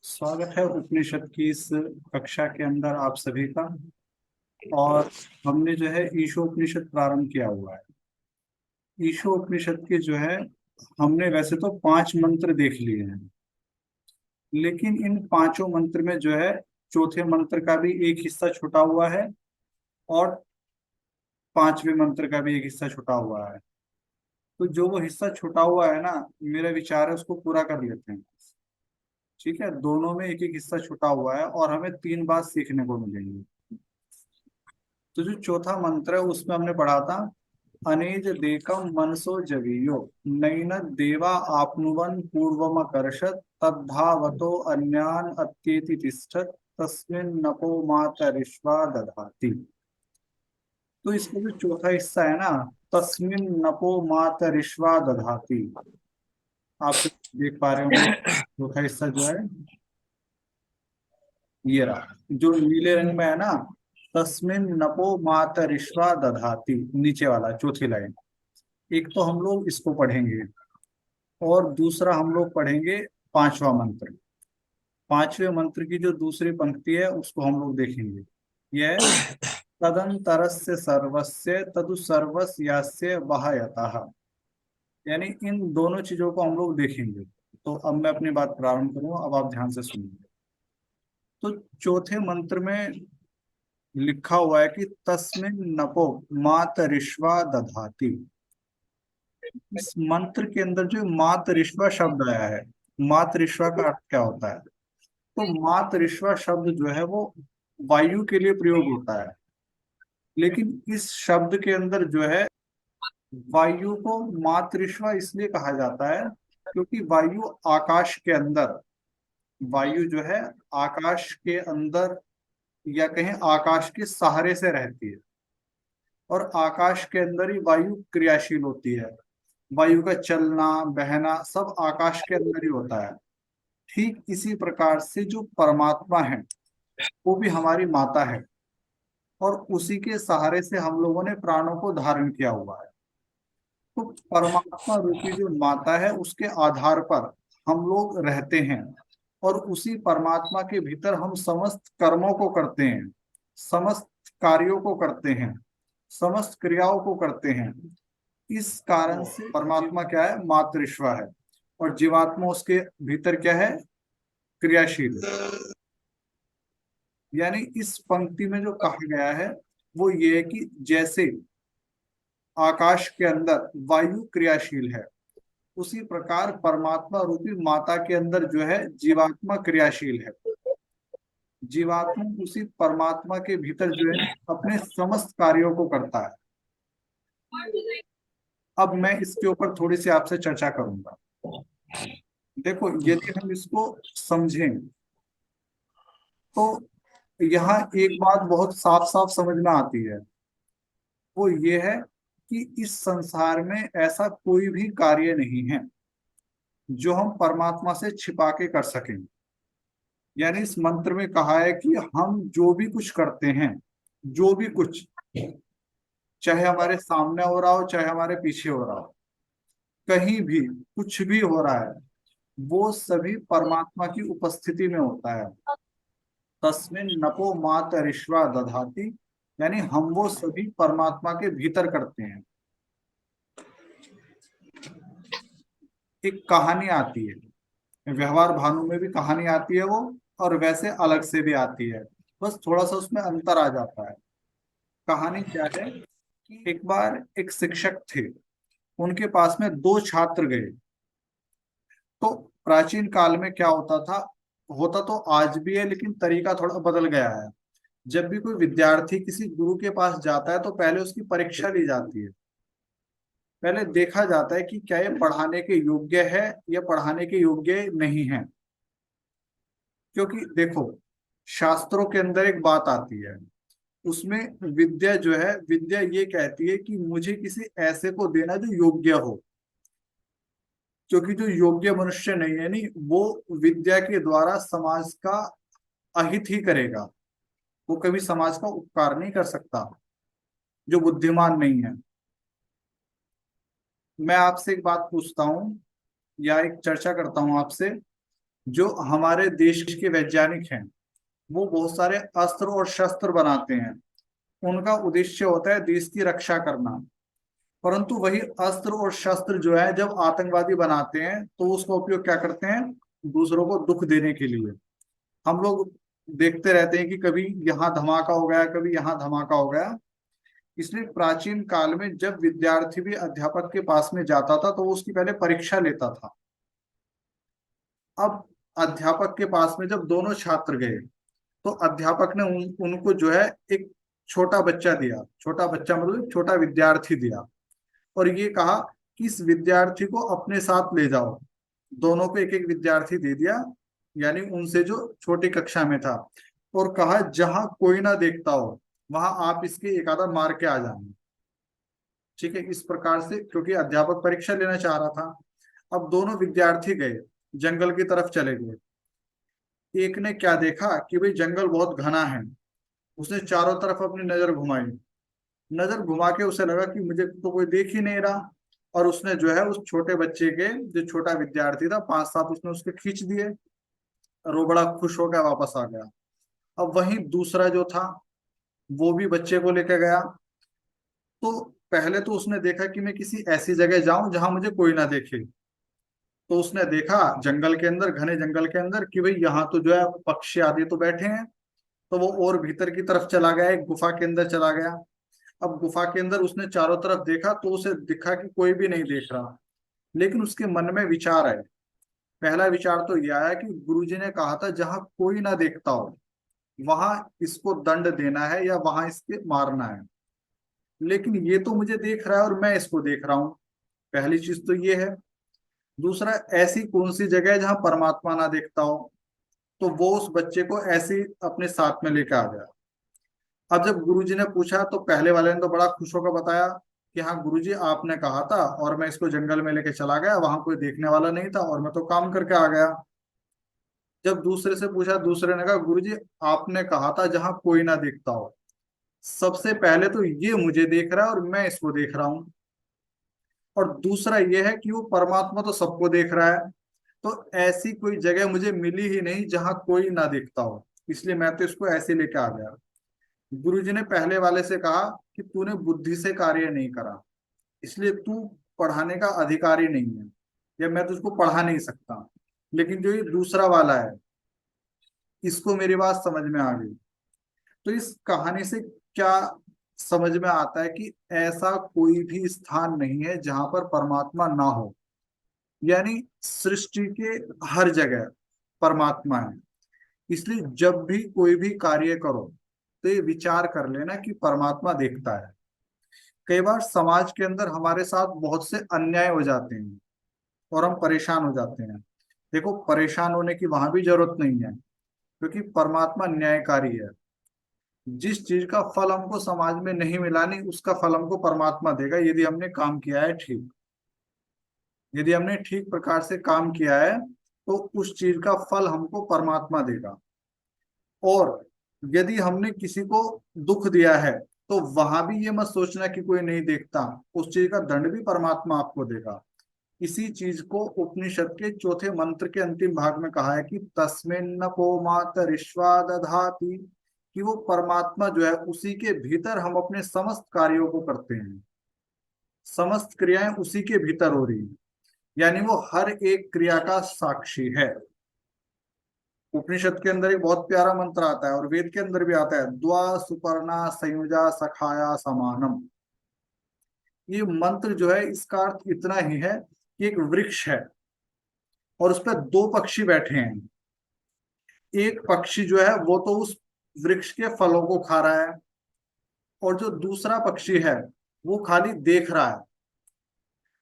स्वागत है उपनिषद की इस कक्षा के अंदर आप सभी का। और हमने जो है ईशोपनिषद प्रारंभ किया हुआ है। ईशोपनिषद के जो है हमने वैसे तो 5 मंत्र देख लिए हैं, लेकिन इन पांचों मंत्र में जो है चौथे मंत्र का भी एक हिस्सा छुटा हुआ है और पांचवें मंत्र का भी एक हिस्सा छुटा हुआ है। तो जो वो हिस्सा छुटा हुआ है ना, मेरा विचार है उसको पूरा कर लेते हैं। ठीक है, दोनों में एक एक हिस्सा छुटा हुआ है और हमें 3 बात सीखने को मिलेंगी। तो जो चौथा मंत्र है उसमें हमने पढ़ा था, अनेज देकम मनसो जवीयो नैन देवा आपनुवन पूर्वमकर्षत तद्धावतो अन्यान अत्येति तिष्ठत तस्मिन् नपो मातरिश्वा दधाति। तो इसका जो चौथा हिस्सा है ना, तस्मिन् नपो मातरिश्वा दधाति, आप देख पा रहे होंगे चौथा हिस्सा जो है ये रहा, जो नीले रंग में है ना, तस्मिन नपो मातरिश्वा दधाति, नीचे वाला चौथी लाइन। एक तो हम लोग इसको पढ़ेंगे और दूसरा हम लोग पढ़ेंगे पांचवा मंत्र। पांचवें मंत्र की जो दूसरी पंक्ति है उसको हम लोग देखेंगे। यह है, तदंतरस्य सर्वस्य तदु सर्वस्यास्य वहायतः। यानी इन दोनों चीजों को हम लोग देखेंगे। तो अब मैं अपनी बात प्रारंभ करूंगा, अब आप ध्यान से सुनिए। तो चौथे मंत्र में लिखा हुआ है कि तस्मिन नपो मातरिश्वा दधाति। इस मंत्र के अंदर जो मातरिश्वा शब्द आया है, मातरिश्वा का अर्थ क्या होता है? तो मातरिश्वा शब्द जो है वो वायु के लिए प्रयोग होता है, लेकिन इस शब्द के अंदर जो है वायु को मातरिश्वा इसलिए कहा जाता है क्योंकि वायु आकाश के अंदर, वायु जो है आकाश के अंदर या कहें आकाश के सहारे से रहती है और आकाश के अंदर ही वायु क्रियाशील होती है। वायु का चलना बहना सब आकाश के अंदर ही होता है। ठीक इसी प्रकार से जो परमात्मा है वो भी हमारी माता है और उसी के सहारे से हम लोगों ने प्राणों को धारण किया हुआ है। तो परमात्मा रूपी जो माता है उसके आधार पर हम लोग रहते हैं और उसी परमात्मा के भीतर हम समस्त कर्मों को करते हैं, समस्त कार्यों को करते हैं, समस्त क्रियाओं को करते हैं। इस कारण से परमात्मा क्या है? मातृश्वा है। और जीवात्मा उसके भीतर क्या है? क्रियाशील है। यानी इस पंक्ति में जो कहा गया है वो ये है कि जैसे आकाश के अंदर वायु क्रियाशील है, उसी प्रकार परमात्मा रूपी माता के अंदर जो है जीवात्मा क्रियाशील है। जीवात्मा उसी परमात्मा के भीतर जो है अपने समस्त कार्यों को करता है। अब मैं इसके ऊपर थोड़ी सी आपसे चर्चा करूंगा। देखो, यदि हम इसको समझें तो यहाँ एक बात बहुत साफ साफ समझ में आती है। वो ये है कि इस संसार में ऐसा कोई भी कार्य नहीं है जो हम परमात्मा से छिपा के कर सकें। यानी इस मंत्र में कहा है कि हम जो भी कुछ करते हैं, जो भी कुछ, चाहे हमारे सामने हो रहा हो चाहे हमारे पीछे हो रहा हो, कहीं भी कुछ भी हो रहा है, वो सभी परमात्मा की उपस्थिति में होता है। तस्मिन नपो मातरिश्वा दधाति, यानी हम वो सभी परमात्मा के भीतर करते हैं। एक कहानी आती है, व्यवहार भानु में भी कहानी आती है वो, और वैसे अलग से भी आती है, बस थोड़ा सा उसमें अंतर आ जाता है। कहानी क्या है कि एक बार एक शिक्षक थे, उनके पास में 2 छात्र गए। तो प्राचीन काल में क्या होता था, होता तो आज भी है लेकिन तरीका थोड़ा बदल गया है। जब भी कोई विद्यार्थी किसी गुरु के पास जाता है तो पहले उसकी परीक्षा ली जाती है। पहले देखा जाता है कि क्या ये पढ़ाने के योग्य है या पढ़ाने के योग्य नहीं है। क्योंकि देखो, शास्त्रों के अंदर एक बात आती है, उसमें विद्या जो है, विद्या ये कहती है कि मुझे किसी ऐसे को देना जो योग्य हो। क्योंकि जो योग्य मनुष्य नहीं है, नहीं, वो विद्या के द्वारा समाज का अहित ही करेगा, वो कभी समाज का उपकार नहीं कर सकता, जो बुद्धिमान नहीं है। मैं आपसे एक बात पूछता हूँ या एक चर्चा करता हूँ आपसे जो हमारे देश के वैज्ञानिक हैं वो बहुत सारे अस्त्र और शस्त्र बनाते हैं, उनका उद्देश्य होता है देश की रक्षा करना। परंतु वही अस्त्र और शस्त्र जो है जब आतंकवादी बनाते हैं तो उसका उपयोग क्या करते हैं, दूसरों को दुख देने के लिए। हम लोग देखते रहते हैं कि कभी यहाँ धमाका हो गया, कभी यहाँ धमाका हो गया। इसलिए प्राचीन काल में जब विद्यार्थी भी अध्यापक के पास में जाता था तो वो उसकी पहले परीक्षा लेता था। अब अध्यापक के पास में जब दोनों छात्र गए तो अध्यापक ने उनको जो है एक छोटा बच्चा दिया, छोटा बच्चा मतलब छोटा विद्यार्थी दिया, और ये कहा कि इस विद्यार्थी को अपने साथ ले जाओ। दोनों को एक एक विद्यार्थी दे दिया, यानी उनसे जो छोटी कक्षा में था, और कहा जहां कोई ना देखता हो वहां आप इसके एक आधा मार के आ जाना। ठीक है, इस प्रकार से, क्योंकि अध्यापक परीक्षा लेना चाह रहा था। अब दोनों विद्यार्थी गए, जंगल की तरफ चले गए। एक ने क्या देखा कि भाई जंगल बहुत घना है, उसने चारों तरफ अपनी नजर घुमाई। नजर घुमा के उसे लगा कि मुझे तो कोई देख ही नहीं रहा, और उसने जो है उस छोटे बच्चे के, जो छोटा विद्यार्थी था, पांच सात उसने उसके खींच दिए, और वो बड़ा खुश हो गया, वापस आ गया। अब वहीं दूसरा जो था वो भी बच्चे को लेकर गया। तो पहले तो उसने देखा कि मैं किसी ऐसी जगह जाऊं जहां मुझे कोई ना देखे। तो उसने देखा जंगल के अंदर, घने जंगल के अंदर, कि भाई यहाँ तो जो है पक्षी आदि तो बैठे हैं। तो वो और भीतर की तरफ चला गया, एक गुफा के अंदर चला गया। अब गुफा के अंदर उसने चारों तरफ देखा तो उसे दिखा कि कोई भी नहीं देख रहा। लेकिन उसके मन में विचार आए। पहला विचार तो यह आया कि गुरुजी ने कहा था जहां कोई ना देखता हो वहां इसको दंड देना है या वहां इसके मारना है। लेकिन ये तो मुझे देख रहा है और मैं इसको देख रहा हूँ। पहली चीज तो ये है। दूसरा, ऐसी कौन सी जगह है जहां परमात्मा ना देखता हो। तो वो उस बच्चे को ऐसे ही अपने साथ में लेकर आ गया। अब जब गुरुजी ने पूछा तो पहले वाले ने तो बड़ा खुश होकर बताया कि हाँ गुरुजी आपने कहा था, और मैं इसको जंगल में लेके चला गया, वहां कोई देखने वाला नहीं था और मैं तो काम करके आ गया। जब दूसरे से पूछा, दूसरे ने कहा गुरुजी आपने कहा था जहां कोई ना देखता हो। सबसे पहले तो ये मुझे देख रहा है और मैं इसको देख रहा हूँ, और दूसरा ये है कि वो परमात्मा तो सबको देख रहा है। तो ऐसी कोई जगह मुझे मिली ही नहीं जहां कोई ना देखता हो, इसलिए मैं तो इसको ऐसे लेके आ गया। गुरुजी ने पहले वाले से कहा कि तूने बुद्धि से कार्य नहीं करा, इसलिए तू पढ़ाने का अधिकारी नहीं है, या मैं तुझको पढ़ा नहीं सकता। लेकिन जो ये दूसरा वाला है, इसको मेरी बात समझ में आ गई। तो इस कहानी से क्या समझ में आता है कि ऐसा कोई भी स्थान नहीं है जहां पर परमात्मा ना हो। यानी सृष्टि के हर जगह परमात्मा है। इसलिए जब भी कोई भी कार्य करो तो ये विचार कर लेना कि परमात्मा देखता है। कई बार समाज के अंदर हमारे साथ बहुत से अन्याय हो जाते हैं और हम परेशान हो जाते हैं। देखो, परेशान होने की वहां भी जरूरत नहीं है, क्योंकि परमात्मा न्यायकारी है। जिस चीज का फल हमको समाज में नहीं मिला, नहीं उसका फल हमको परमात्मा देगा, यदि हमने काम किया है ठीक। यदि हमने ठीक प्रकार से काम किया है तो उस चीज का फल हमको परमात्मा देगा। और यदि हमने किसी को दुख दिया है तो वहां भी ये मत सोचना कि कोई नहीं देखता, उस चीज का दंड भी परमात्मा आपको देगा। इसी चीज को उपनिषद के चौथे मंत्र के अंतिम भाग में कहा है कि तस्मिन् को मातरिश्वा दधाति, कि वो परमात्मा जो है उसी के भीतर हम अपने समस्त कार्यों को करते हैं। समस्त क्रियाएं उसी के भीतर हो रही हैं, यानी वो हर एक क्रिया का साक्षी है। उपनिषद के अंदर एक बहुत प्यारा मंत्र आता है, और वेद के अंदर भी आता है, द्वा सुपर्णा संयुजा सखाया समानम। ये मंत्र जो है इसका अर्थ इतना ही है कि एक वृक्ष है और उस पर दो पक्षी बैठे हैं। एक पक्षी जो है वो तो उस वृक्ष के फलों को खा रहा है, और जो दूसरा पक्षी है वो खाली देख रहा है।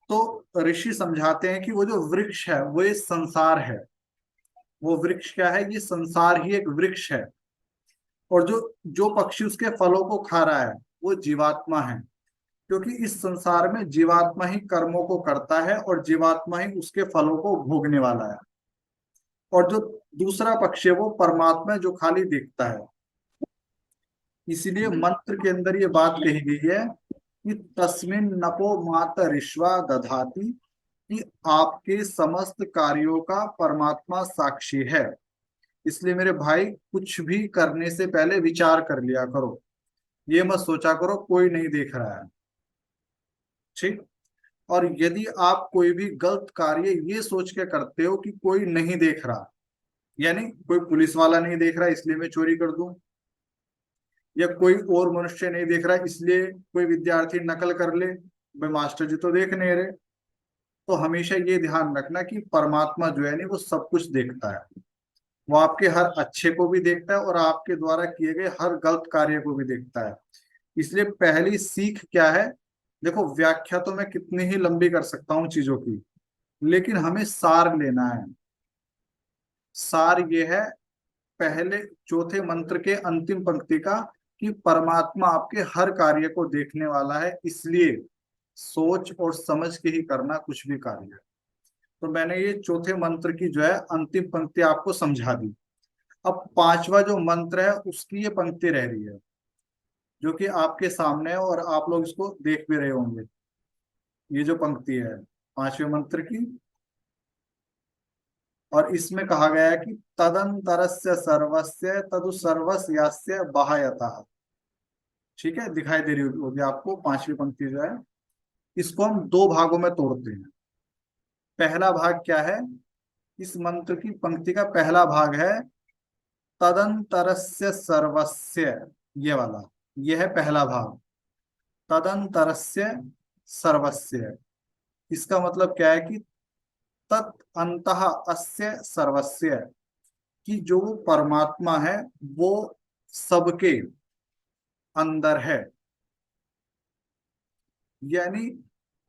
तो ऋषि समझाते हैं कि वो जो वृक्ष है वो ये संसार है। वो वृक्ष क्या है, ये संसार ही एक वृक्ष है। और जो जो पक्षी उसके फलों को खा रहा है वो जीवात्मा है, क्योंकि इस संसार में जीवात्मा ही कर्मों को करता है और जीवात्मा ही उसके फलों को भोगने वाला है। और जो दूसरा पक्ष है वो परमात्मा है जो खाली देखता है। इसीलिए मंत्र के अंदर ये बात कही गई है कि तस्मिन नपो मातरिश्वा दधाति, कि आपके समस्त कार्यों का परमात्मा साक्षी है। इसलिए मेरे भाई कुछ भी करने से पहले विचार कर लिया करो, ये मत सोचा करो कोई नहीं देख रहा है। ठीक। और यदि आप कोई भी गलत कार्य ये सोच के करते हो कि कोई नहीं देख रहा, यानी कोई पुलिस वाला नहीं देख रहा इसलिए मैं चोरी कर दूं, या कोई और मनुष्य नहीं देख रहा इसलिए कोई विद्यार्थी नकल कर ले, भाई मास्टर जी तो देख नहीं रहे, तो हमेशा ये ध्यान रखना कि परमात्मा जो है नहीं वो सब कुछ देखता है। वो आपके हर अच्छे को भी देखता है और आपके द्वारा किए गए हर गलत कार्य को भी देखता है। इसलिए पहली सीख क्या है, देखो व्याख्या तो मैं कितनी ही लंबी कर सकता हूँ चीजों की, लेकिन हमें सार लेना है। सार ये है पहले चौथे मंत्र के अंतिम पंक्ति का, कि परमात्मा आपके हर कार्य को देखने वाला है, इसलिए सोच और समझ के ही करना कुछ भी कार्य। तो मैंने ये चौथे मंत्र की जो है अंतिम पंक्ति आपको समझा दी। अब पांचवा जो मंत्र है उसकी ये पंक्ति रह रही है, जो कि आपके सामने है और आप लोग इसको देख भी रहे होंगे। ये जो पंक्ति है पांचवें मंत्र की, और इसमें कहा गया है कि तदंतरस्य सर्वस्य तदु सर्वस्य यास्य बाह्यतः। ठीक है, दिखाई दे रही होगी आपको पांचवी पंक्ति जो है। इसको हम दो भागों में तोड़ते हैं। पहला भाग क्या है, इस मंत्र की पंक्ति का पहला भाग है तदंतरस्य सर्वस्य, ये वाला, ये है पहला भाग, तदंतरस्य सर्वस्य। इसका मतलब क्या है कि तत् अंतः अस्य सर्वस्य, कि जो परमात्मा है वो सबके अंदर है, यानी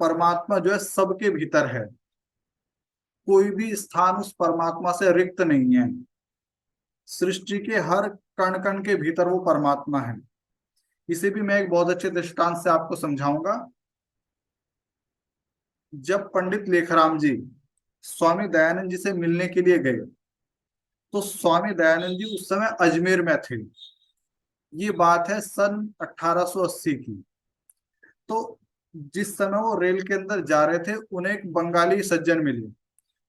परमात्मा जो है सबके भीतर है, कोई भी स्थान उस परमात्मा से रिक्त नहीं है। सृष्टि के हर कण कण के भीतर वो परमात्मा है। इसे भी मैं एक बहुत अच्छे दृष्टांत से आपको समझाऊंगा। जब पंडित लेखराम जी स्वामी दयानंद जी से मिलने के लिए गए, तो स्वामी दयानंद जी उस समय अजमेर में थे। ये बात है सन 1880 की। तो जिस समय वो रेल के अंदर जा रहे थे उन्हें एक बंगाली सज्जन मिले।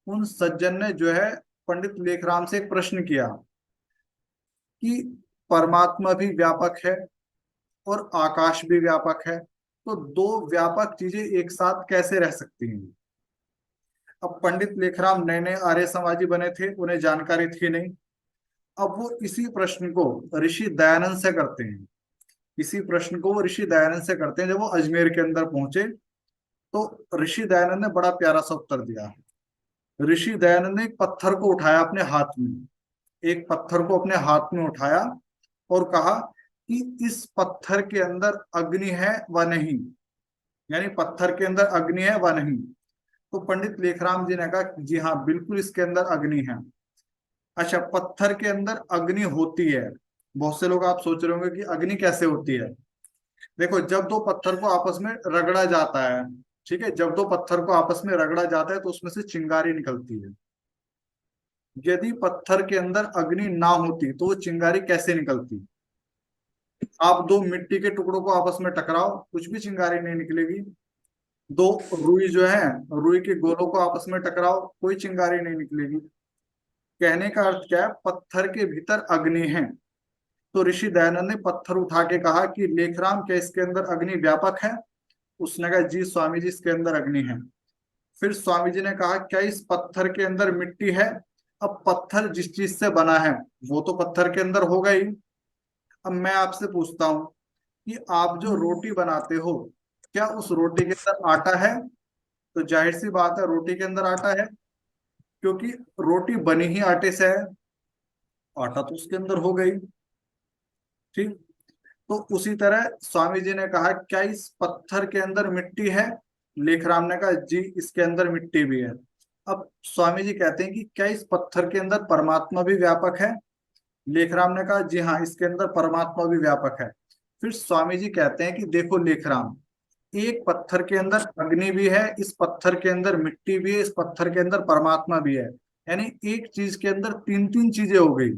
उन सज्जन ने जो है पंडित लेखराम से एक प्रश्न किया कि परमात्मा भी व्यापक है और आकाश भी व्यापक है, तो दो व्यापक चीजें एक साथ कैसे रह सकती हैं। अब पंडित लेखराम नए नए आर्य समाजी बने थे, उन्हें जानकारी थी नहीं। अब वो इसी प्रश्न को ऋषि दयानंद से करते हैं। इसी प्रश्न को वो ऋषि दयानंद से करते हैं। जब वो अजमेर के अंदर पहुंचे तो ऋषि दयानंद ने बड़ा प्यारा सा उत्तर दिया। ऋषि दयानंद ने एक पत्थर को उठाया अपने हाथ में, एक पत्थर को अपने हाथ में उठाया और कहा कि इस पत्थर के अंदर अग्नि है व नहीं, यानी पत्थर के अंदर अग्नि है व नहीं। तो पंडित लेखराम जी ने कहा जी हाँ बिल्कुल इसके अंदर अग्नि है। अच्छा, पत्थर के अंदर अग्नि होती है। बहुत से लोग आप सोच रहे होंगे कि अग्नि कैसे होती है। देखो, जब दो पत्थर को आपस में रगड़ा जाता है, ठीक है, जब दो पत्थर को आपस में रगड़ा जाता है तो उसमें से चिंगारी निकलती है। यदि पत्थर के अंदर अग्नि ना होती तो वो चिंगारी कैसे निकलती। आप दो मिट्टी के टुकड़ों को आपस में टकराओ, कुछ भी चिंगारी नहीं निकलेगी। दो रुई जो है, रुई के गोलों को आपस में टकराओ, कोई चिंगारी नहीं निकलेगी। कहने का अर्थ क्या है, पत्थर के भीतर अग्नि है। तो ऋषि दयानंद ने पत्थर उठा के कहा कि लेखराम क्या इसके अंदर अग्नि व्यापक है। उसने कहा जी स्वामी जी इसके अंदर अग्नि है। फिर स्वामी जी ने कहा क्या इस पत्थर के अंदर मिट्टी है। अब पत्थर जिस चीज से बना है वो तो पत्थर के अंदर होगा ही। अब मैं आपसे पूछता हूँ कि आप जो रोटी बनाते हो, क्या उस रोटी के अंदर आटा है। तो जाहिर सी बात है रोटी के अंदर आटा है, क्योंकि रोटी बनी ही आटे से है, आटा तो उसके अंदर हो गई। ठीक। तो उसी तरह स्वामी जी ने कहा क्या इस पत्थर के अंदर मिट्टी है। लेखराम ने कहा जी इसके अंदर मिट्टी भी है। अब स्वामी जी कहते हैं कि क्या इस पत्थर के अंदर परमात्मा भी व्यापक है। लेखराम ने कहा जी हाँ इसके अंदर परमात्मा भी व्यापक है। फिर स्वामी जी कहते हैं कि देखो लेखराम, एक पत्थर के अंदर अग्नि भी है, इस पत्थर के अंदर मिट्टी भी है, इस पत्थर के अंदर परमात्मा भी है, यानी एक चीज के अंदर तीन तीन चीजें हो गई।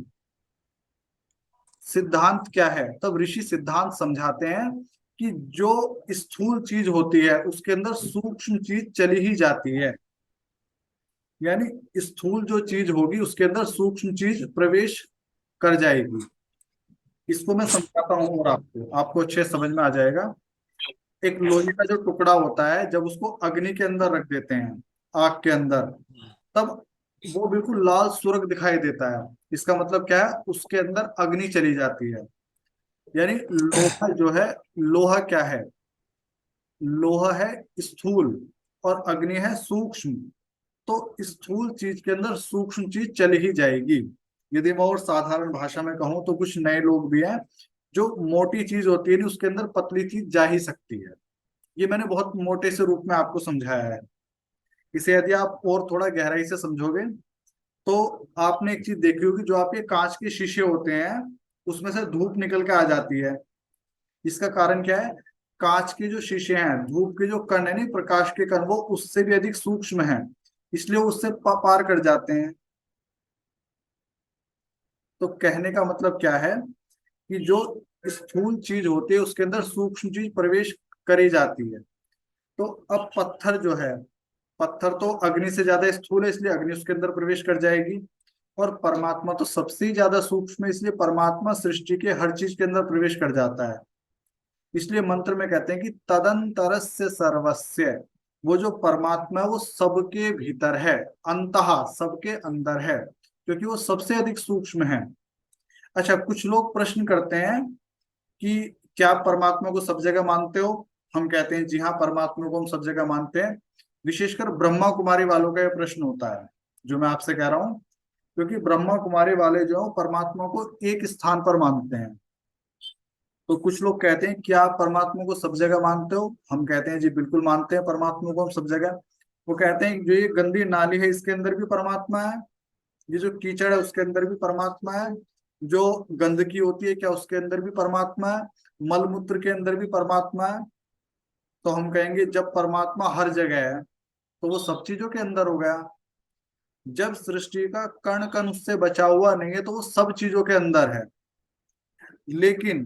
सिद्धांत क्या है, तब ऋषि सिद्धांत समझाते हैं कि जो स्थूल चीज होती है उसके अंदर सूक्ष्म चीज चली ही जाती है। यानी स्थूल जो चीज होगी उसके अंदर सूक्ष्म चीज प्रवेश कर जाएगी। इसको मैं समझाता हूँ और आपको आपको अच्छे से समझ में आ जाएगा। एक लोहे का जो टुकड़ा होता है, जब उसको अग्नि के अंदर रख देते हैं, आग के अंदर, तब वो बिल्कुल लाल सुर्ख दिखाई देता है। इसका मतलब क्या है, उसके अंदर अग्नि चली जाती है। यानी लोहा जो है, लोहा क्या है, लोहा है स्थूल और अग्नि है सूक्ष्म। तो स्थूल चीज के अंदर सूक्ष्म चीज चली ही जाएगी। यदि मैं और साधारण भाषा में कहूँ तो कुछ नए लोग भी हैं, जो मोटी चीज होती है ना उसके अंदर पतली चीज जा ही सकती है। ये मैंने बहुत मोटे से रूप में आपको समझाया है। इसे यदि आप और थोड़ा गहराई से समझोगे तो आपने एक चीज देखी होगी, जो आपके कांच के शीशे होते हैं उसमें से धूप निकल के आ जाती है। इसका कारण क्या है, कांच के जो शीशे हैं, धूप के जो कण है, नहीं प्रकाश के कण, वो उससे भी अधिक सूक्ष्म है, इसलिए वो उससे पार कर जाते हैं। तो कहने का मतलब क्या है कि जो स्थूल चीज होती है उसके अंदर सूक्ष्म चीज प्रवेश करी जाती है। तो अब पत्थर जो है, पत्थर तो अग्नि से ज्यादा स्थूल है, इसलिए अग्नि उसके अंदर प्रवेश कर जाएगी। और परमात्मा तो सबसे ही ज्यादा सूक्ष्म है, इसलिए परमात्मा सृष्टि के हर चीज के अंदर प्रवेश कर जाता है। इसलिए मंत्र में कहते हैं कि तदंतरस्य सर्वस्य, वो जो परमात्मा है वो सबके भीतर है, अंतः सबके अंदर है, क्योंकि वो सबसे अधिक सूक्ष्म है। अच्छा, कुछ लोग प्रश्न करते हैं कि क्या आप परमात्मा को सब जगह मानते हो। हम कहते हैं जी हाँ, परमात्मा को हम सब जगह मानते हैं। विशेषकर ब्रह्मा कुमारी वालों का यह प्रश्न होता है, जो मैं आपसे कह रहा हूँ। क्योंकि ब्रह्मा कुमारी वाले जो है परमात्मा को एक स्थान पर मानते हैं। तो कुछ लोग कहते हैं क्या आप परमात्मा को सब जगह मानते हो। हम कहते हैं जी बिल्कुल मानते हैं परमात्मा को हम सब जगह। वो कहते हैं जो ये गंदी नाली है इसके अंदर भी परमात्मा है, ये जो कीचड़ है उसके अंदर भी परमात्मा है, जो गंदगी होती है क्या उसके अंदर भी परमात्मा है, मल मूत्र के अंदर भी परमात्मा है। तो हम कहेंगे जब परमात्मा हर जगह है तो वो सब चीजों के अंदर हो गया। जब सृष्टि का कण कण उससे बचा हुआ नहीं है तो वो सब चीजों के अंदर है। लेकिन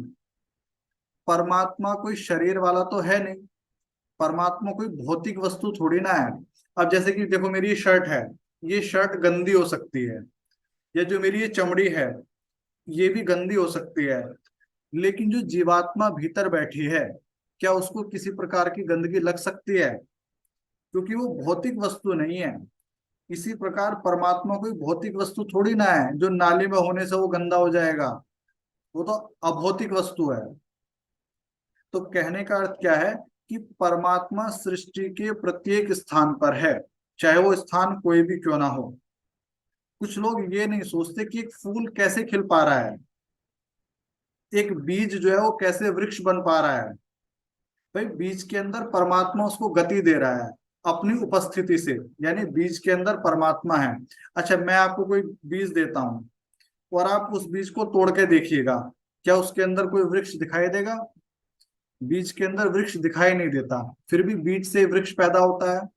परमात्मा कोई शरीर वाला तो है नहीं, परमात्मा कोई भौतिक वस्तु थोड़ी ना है। अब जैसे कि देखो मेरी ये शर्ट है, ये शर्ट गंदी हो सकती है, या जो मेरी ये चमड़ी है ये भी गंदी हो सकती है। लेकिन जो जीवात्मा भीतर बैठी है, क्या उसको किसी प्रकार की गंदगी लग सकती है, क्योंकि वो भौतिक वस्तु नहीं है। इसी प्रकार परमात्मा कोई भौतिक वस्तु थोड़ी ना है जो नाली में होने से वो गंदा हो जाएगा, वो तो अभौतिक वस्तु है। तो कहने का अर्थ क्या है कि परमात्मा सृष्टि के प्रत्येक स्थान पर है, चाहे वो स्थान कोई भी क्यों ना हो। कुछ लोग ये नहीं सोचते कि एक फूल कैसे खिल पा रहा है, एक बीज जो है वो कैसे वृक्ष बन पा रहा है। भाई बीज के अंदर परमात्मा उसको गति दे रहा है अपनी उपस्थिति से, यानी बीज के अंदर परमात्मा है। अच्छा, मैं आपको कोई बीज देता हूँ और आप उस बीज को तोड़ के देखिएगा, क्या उसके अंदर कोई वृक्ष दिखाई देगा। बीज के अंदर वृक्ष दिखाई नहीं देता, फिर भी बीज से वृक्ष पैदा होता है।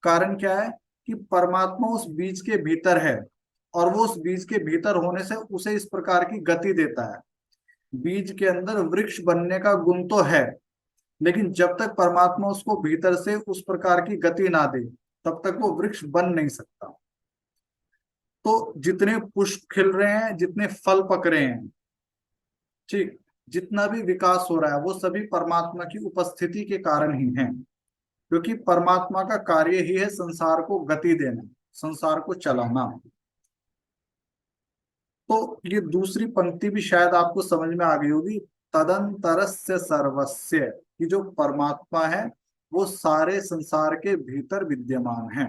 कारण क्या है कि परमात्मा उस बीज के भीतर है, और वो उस बीज के भीतर होने से उसे इस प्रकार की गति देता है। बीज के अंदर वृक्ष बनने का गुण तो है, लेकिन जब तक परमात्मा उसको भीतर से उस प्रकार की गति ना दे तब तक वो वृक्ष बन नहीं सकता। तो जितने पुष्प खिल रहे हैं, जितने फल पक रहे हैं, ठीक, जितना भी विकास हो रहा है वो सभी परमात्मा की उपस्थिति के कारण ही है। क्योंकि परमात्मा का कार्य ही है संसार को गति देना, संसार को चलाना। तो ये दूसरी पंक्ति भी शायद आपको समझ में आ गई होगी, तदंतरस्य सर्वस्य, कि जो परमात्मा है वो सारे संसार के भीतर विद्यमान है।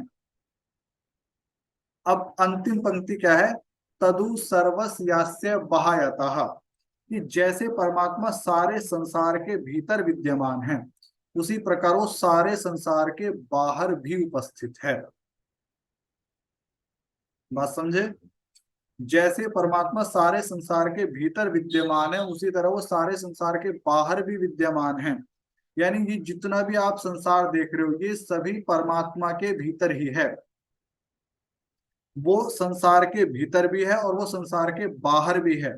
अब अंतिम पंक्ति क्या है, तदु सर्वस यास्य बहायतः, कि जैसे परमात्मा सारे संसार के भीतर विद्यमान है उसी प्रकार वो सारे संसार के बाहर भी उपस्थित है। बात समझे। जैसे परमात्मा सारे संसार के भीतर विद्यमान है उसी तरह वो सारे संसार के बाहर भी विद्यमान है। यानी ये जितना भी आप संसार देख रहे हो ये सभी परमात्मा के भीतर ही है। वो संसार के भीतर भी है और वो संसार के बाहर भी है।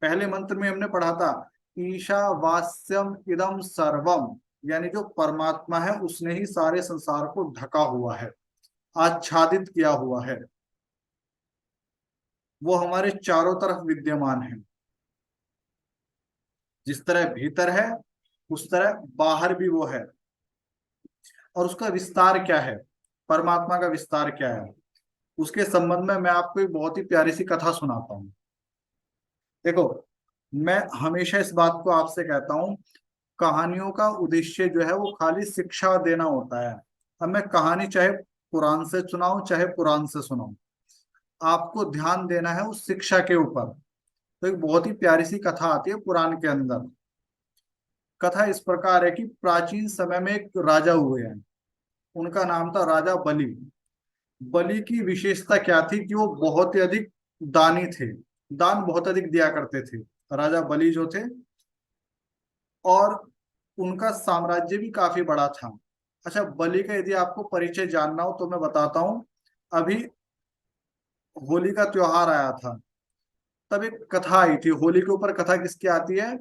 पहले मंत्र में हमने पढ़ा था ईशावास्यम इदम सर्वम, यानी जो परमात्मा है उसने ही सारे संसार को ढका हुआ है। आच्छादित किया हुआ है, वो हमारे चारों तरफ विद्यमान है। जिस तरह भीतर है उस तरह बाहर भी वो है। और उसका विस्तार क्या है, परमात्मा का विस्तार क्या है, उसके संबंध में मैं आपको एक बहुत ही प्यारी सी कथा सुनाता हूँ। देखो, मैं हमेशा इस बात को आपसे कहता हूँ, कहानियों का उद्देश्य जो है वो खाली शिक्षा देना होता है। अब मैं कहानी चाहे कुरान से सुनाऊं चाहे पुराण से सुनाऊं, आपको ध्यान देना है उस शिक्षा के ऊपर। तो एक बहुत ही प्यारी सी कथा आती है पुराण के अंदर। कथा इस प्रकार है कि प्राचीन समय में एक राजा हुए हैं, उनका नाम था राजा बलि। बलि की विशेषता क्या थी कि वो बहुत ही अधिक दानी थे, दान बहुत अधिक दिया करते थे राजा बलि जो थे। और उनका साम्राज्य भी काफी बड़ा था। अच्छा, बलि का यदि आपको परिचय जानना हो तो मैं बताता हूँ। अभी होली का त्योहार आया था, तब एक कथा आई थी होली के ऊपर। कथा किसकी आती है?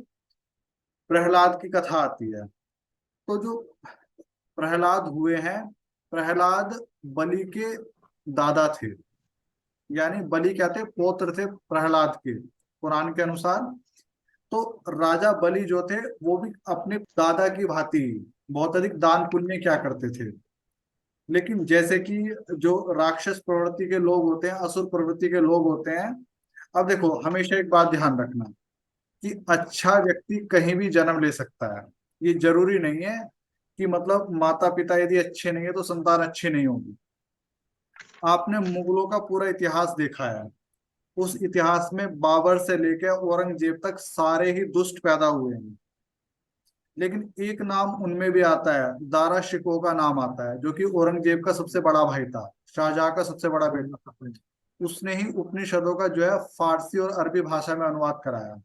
प्रहलाद की कथा आती है। तो जो प्रहलाद हुए हैं, प्रहलाद बलि के दादा थे, यानी बलि क्या थे, पौत्र थे प्रहलाद के पुराण के अनुसार। तो राजा बलि जो थे वो भी अपने दादा की भांति बहुत अधिक दान पुण्य क्या करते थे। लेकिन जैसे कि जो राक्षस प्रवृत्ति के लोग होते हैं, असुर प्रवृत्ति के लोग होते हैं। अब देखो, हमेशा एक बात ध्यान रखना कि अच्छा व्यक्ति कहीं भी जन्म ले सकता है। ये जरूरी नहीं है कि मतलब माता पिता यदि अच्छे नहीं है तो संतान अच्छी नहीं होगी। आपने मुगलों का पूरा इतिहास देखा है, उस इतिहास में बाबर से लेकर औरंगजेब तक सारे ही दुष्ट पैदा हुए हैं। लेकिन एक नाम उनमें भी आता है, दारा शिकोह का नाम आता है, जो कि औरंगजेब का सबसे बड़ा भाई था, शाहजहां का सबसे बड़ा बेटा था। उसने ही उपनिषदों का जो है फारसी और अरबी भाषा में अनुवाद कराया।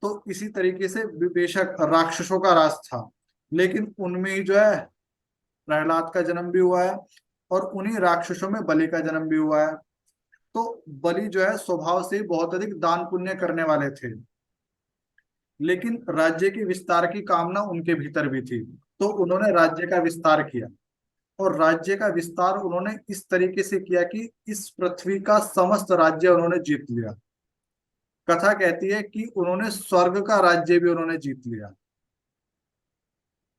तो इसी तरीके से बेशक राक्षसों का राज था, लेकिन उनमें ही जो है प्रहलाद का जन्म भी हुआ है, और उन्हीं राक्षसों में बलि का जन्म भी हुआ है। तो बलि जो है स्वभाव से ही बहुत अधिक दान पुण्य करने वाले थे, लेकिन राज्य के विस्तार की कामना उनके भीतर भी थी। तो उन्होंने राज्य का विस्तार किया, और राज्य का विस्तार उन्होंने इस तरीके से किया कि इस पृथ्वी का समस्त राज्य उन्होंने जीत लिया। कथा कहती है कि उन्होंने स्वर्ग का राज्य भी उन्होंने जीत लिया।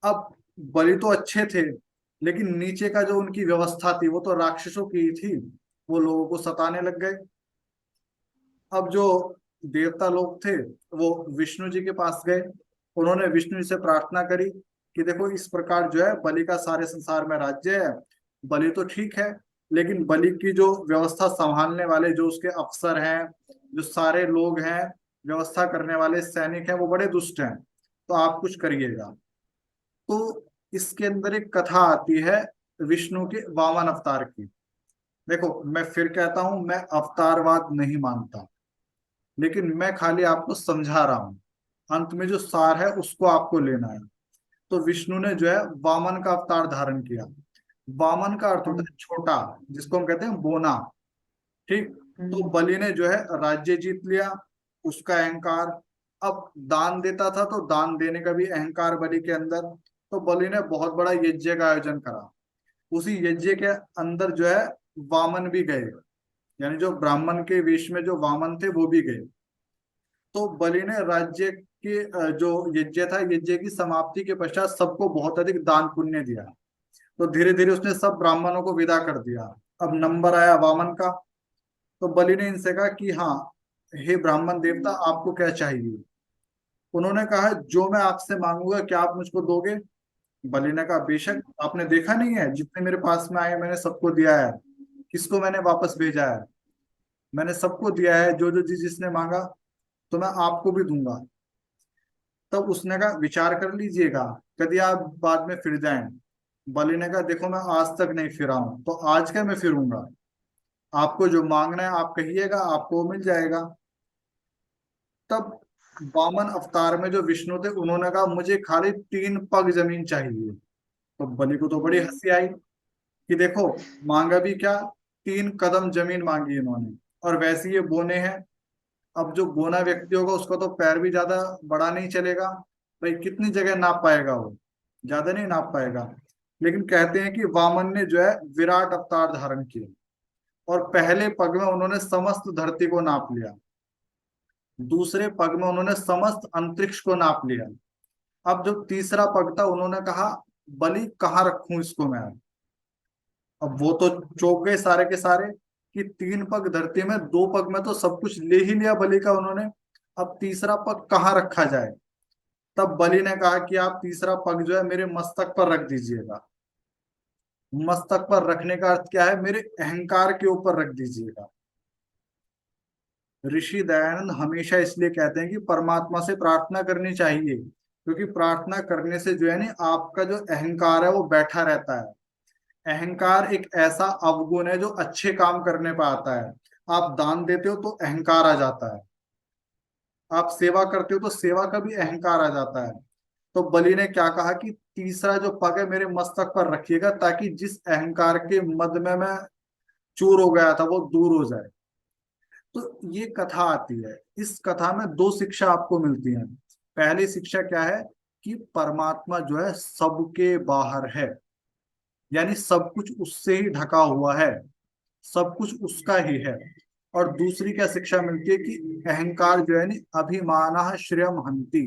अब बलि तो अच्छे थे, लेकिन नीचे का जो उनकी व्यवस्था थी वो तो राक्षसों की ही थी। वो लोगों को सताने लग गए। अब जो देवता लोग थे वो विष्णु जी के पास गए। उन्होंने विष्णु जी से प्रार्थना करी कि देखो, इस प्रकार जो है बलि का सारे संसार में राज्य है। बलि तो ठीक है, लेकिन बलि की जो व्यवस्था संभालने वाले जो उसके अफसर हैं, जो सारे लोग हैं, व्यवस्था करने वाले सैनिक हैं, वो बड़े दुष्ट हैं। तो आप कुछ करिएगा। तो इसके अंदर एक कथा आती है विष्णु के वामन अवतार की। देखो, मैं फिर कहता हूं, मैं अवतारवाद नहीं मानता, लेकिन मैं खाली आपको समझा रहा हूं। अंत में जो सार है उसको आपको लेना है। तो विष्णु ने जो है वामन का अवतार धारण किया। वामन का अर्थ होता है छोटा, जिसको हम कहते हैं बोना। ठीक। तो बलि ने जो है राज्य जीत लिया, उसका अहंकार। अब दान देता था तो दान देने का भी अहंकार बलि के अंदर। तो बलि ने बहुत बड़ा यज्ञ का आयोजन करा। उसी यज्ञ के अंदर जो है वामन भी गए, यानी जो ब्राह्मण के वेश में जो वामन थे वो भी गए। तो बलि ने राज्य के जो यज्ञ था, यज्ञ की समाप्ति के पश्चात सबको बहुत अधिक दान पुण्य दिया। तो धीरे धीरे उसने सब ब्राह्मणों को विदा कर दिया। अब नंबर आया वामन का। तो बलि ने इनसे कहा कि हाँ, हे ब्राह्मण देवता, आपको क्या चाहिए? उन्होंने कहा, जो मैं आपसे मांगूंगा क्या आप मुझको दोगे? बलि ने कहा, बेशक। आपने देखा नहीं है, जितने मेरे पास में आए मैंने सबको दिया है। किसको मैंने वापस भेजा है? मैंने सबको दिया है, जो जो जिसने मांगा। तो मैं आपको भी दूंगा। तब उसने कहा, विचार कर लीजिएगा, कभी आप बाद में फिर जाएं। बलि ने कहा, देखो, मैं आज तक नहीं फिरा हूं, तो आज क्या मैं फिरूंगा? आपको जो मांगना है आप कहिएगा, आपको मिल जाएगा। तब वामन अवतार में जो विष्णु थे उन्होंने कहा, मुझे खाली 3 पग जमीन चाहिए। तो बलि को तो बड़ी हंसी आई कि देखो, मांगा भी क्या, 3 कदम जमीन मांगी इन्होंने। और वैसे ये बोने हैं। अब जो बोना व्यक्ति होगा उसका तो पैर भी ज्यादा बड़ा नहीं चलेगा। भाई कितनी जगह नाप पाएगा वो? ज्यादा नहीं नाप पाएगा। लेकिन कहते हैं कि वामन ने जो है विराट अवतार धारण किया, और पहले पग में उन्होंने समस्त धरती को नाप लिया, दूसरे पग में उन्होंने समस्त अंतरिक्ष को नाप लिया। अब जो तीसरा पग था उन्होंने कहा बलि कहाँ रखूं इसको मैं अब वो तो चौंक गए सारे के सारे कि 3 पग धरती में, 2 पग में तो सब कुछ ले ही लिया बलि का उन्होंने, अब तीसरा पग कहाँ रखा जाए। तब बलि ने कहा कि आप तीसरा पग जो है मेरे मस्तक पर रख दीजिएगा। मस्तक पर रखने का अर्थ क्या है, मेरे अहंकार के ऊपर रख दीजिएगा। ऋषि दयानंद हमेशा इसलिए कहते हैं कि परमात्मा से प्रार्थना करनी चाहिए, क्योंकि प्रार्थना करने से जो है ना आपका जो अहंकार है वो बैठा रहता है। अहंकार एक ऐसा अवगुण है जो अच्छे काम करने पर आता है। आप दान देते हो तो अहंकार आ जाता है, आप सेवा करते हो तो सेवा का भी अहंकार आ जाता है। तो बलि ने क्या कहा कि तीसरा जो पग है मेरे मस्तक पर रखिएगा, ताकि जिस अहंकार के मद में मैं चूर हो गया था वो दूर हो जाए। तो ये कथा आती है, इस कथा में 2 शिक्षा आपको मिलती हैं। पहली शिक्षा क्या है कि परमात्मा जो है सबके बाहर है, यानी सब कुछ उससे ही ढका हुआ है, सब कुछ उसका ही है। और दूसरी क्या शिक्षा मिलती है कि अहंकार जो है नी अभिमानः श्रियम हंति,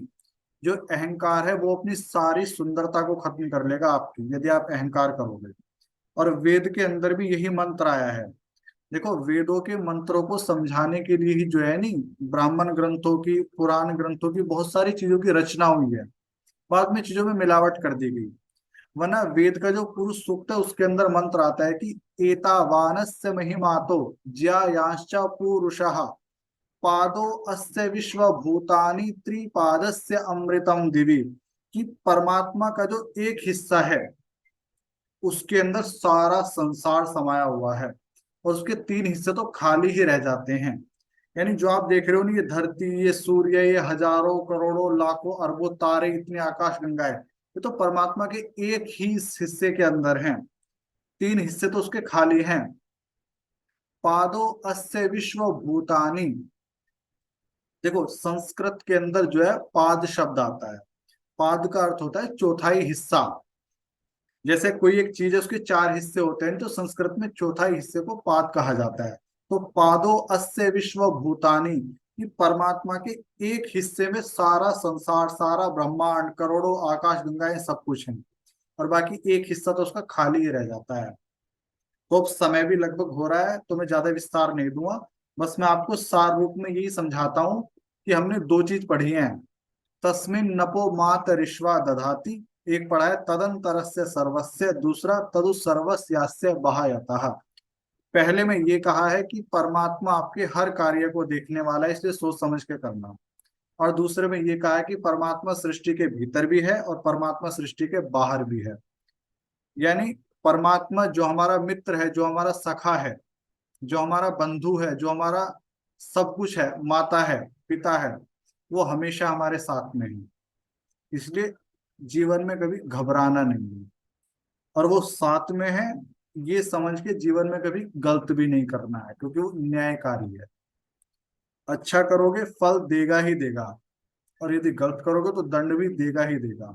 जो अहंकार है वो अपनी सारी सुंदरता को खत्म कर लेगा आपकी, यदि आप अहंकार करोगे। और वेद के अंदर भी यही मंत्र आया है। देखो वेदों के मंत्रों को समझाने के लिए ही जो है नी ब्राह्मण ग्रंथों की, पुराण ग्रंथों की बहुत सारी चीजों की रचना हुई है, बाद में चीजों में मिलावट कर दी गई। वरना वेद का जो पुरुष सूक्त है उसके अंदर मंत्र आता है कि एतावानस्य महिमातो ज्यायांश्च पुरुषः पादो अस्य विश्व भूतानि त्रिपादस्य अमृतम दिवि, कि परमात्मा का जो एक हिस्सा है उसके अंदर सारा संसार समाया हुआ है, और उसके 3 हिस्से तो खाली ही रह जाते हैं। यानी जो आप देख रहे हो ना, ये धरती, ये सूर्य, ये हजारों करोड़ों लाखों अरबों तारे, इतने आकाश गंगाएं, ये तो परमात्मा के एक ही हिस्से के अंदर हैं, 3 हिस्से तो उसके खाली हैं। पादो अस्य विश्व भूतानि, देखो संस्कृत के अंदर जो है पाद शब्द आता है। पाद का अर्थ होता है चौथाई हिस्सा। जैसे कोई एक चीज है उसके 4 हिस्से होते हैं तो संस्कृत में चौथाई हिस्से को पाद कहा जाता है। तो पादो अस्य विश्व भूतानि, कि परमात्मा के एक हिस्से में सारा संसार, सारा ब्रह्मांड, करोड़ों आकाश गंगाएं सब कुछ है, और बाकी एक हिस्सा तो उसका खाली ही रह जाता है। तो अब समय भी लगभग हो रहा है तो मैं ज्यादा विस्तार नहीं दूंगा, बस मैं आपको सार रूप में यही समझाता हूँ कि हमने 2 चीज पढ़ी हैं। तस्मिन नपो मात ऋष्वा दधाति, एक पढ़ा है तदंतरस्य सर्वस्य, दूसरा तदु सर्वस्यास्य बहायतः। पहले में ये कहा है कि परमात्मा आपके हर कार्य को देखने वाला है, इसलिए सोच समझ के करना। और दूसरे में ये कहा है कि परमात्मा सृष्टि के भीतर भी है और परमात्मा सृष्टि के बाहर भी है। यानी परमात्मा जो हमारा मित्र है, जो हमारा सखा है, जो हमारा बंधु है, जो हमारा सब कुछ है, माता है, पिता है, वो हमेशा हमारे साथ में है। इसलिए जीवन में कभी घबराना नहीं है, और वो साथ में है ये समझ के जीवन में कभी गलत भी नहीं करना है, क्योंकि वो न्यायकारी है। अच्छा करोगे फल देगा ही देगा, और यदि गलत करोगे तो दंड भी देगा ही देगा।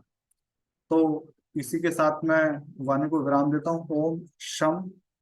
तो इसी के साथ मैं वाणी को विराम देता हूँ। ओम शम